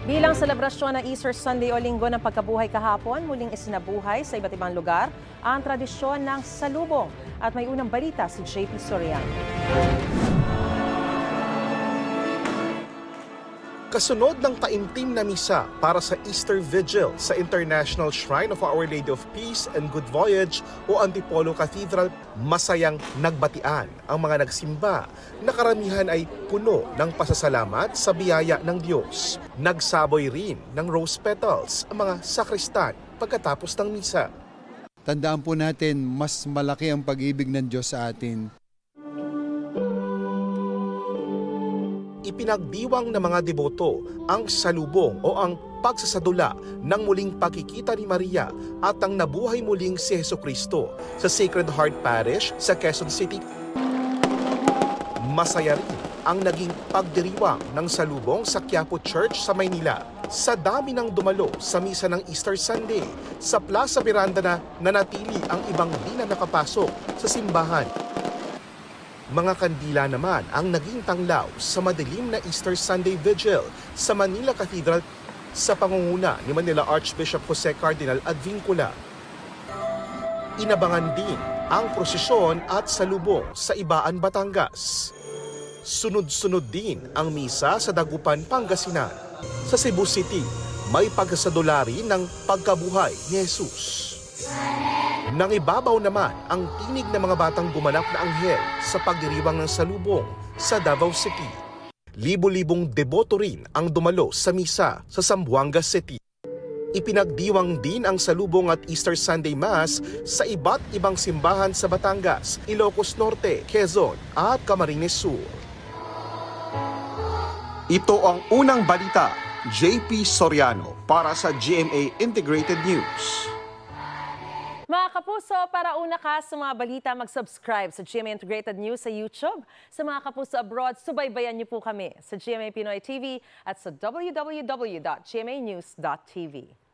Bilang selebrasyon ng Easter Sunday o Linggo ng Pagkabuhay kahapon, muling isinabuhay sa iba't ibang lugar ang tradisyon ng salubong. At may unang balita si JP Soriano. Kasunod ng taimtim na misa para sa Easter Vigil sa International Shrine of Our Lady of Peace and Good Voyage o Antipolo Cathedral, masayang nagbatian ang mga nagsimba na karamihan ay puno ng pasasalamat sa biyaya ng Diyos. Nagsaboy rin ng rose petals ang mga sakristan pagkatapos ng misa. Tandaan po natin, mas malaki ang pag-ibig ng Diyos sa atin. Ipinagdiwang ng mga deboto ang salubong o ang pagsasadula ng muling pagkikita ni Maria at ang nabuhay muling si Jesucristo sa Sacred Heart Parish sa Quezon City. Masaya rin ang naging pagdiriwang ng salubong sa Quiapo Church sa Maynila. Sa dami ng dumalo sa misa ng Easter Sunday, sa Plaza Miranda na nanatili ang ibang di na nakapasok sa simbahan. Mga kandila naman ang naging tanglaw sa madilim na Easter Sunday Vigil sa Manila Cathedral sa pangunguna ni Manila Archbishop Jose Cardinal Advincula. Inabangan din ang prosesyon at salubong sa Ibaan, Batangas. Sunod-sunod din ang misa sa Dagupan, Pangasinan. Sa Cebu City, may pagkasadula rin ng pagkabuhay ni Jesus. Nangibabaw naman ang tinig ng mga batang gumanap na anghel sa pagdiriwang ng salubong sa Davao City. Libo-libong deboto rin ang dumalo sa misa sa Zamboanga City. Ipinagdiwang din ang salubong at Easter Sunday Mass sa iba't ibang simbahan sa Batangas, Ilocos Norte, Quezon at Camarines Sur. Ito ang unang balita, JP Soriano para sa GMA Integrated News. Mga kapuso, para una ka sa mga balita, mag-subscribe sa GMA Integrated News sa YouTube. Sa mga kapuso abroad, subaybayan niyo po kami sa GMA Pinoy TV at sa www.gmanews.tv.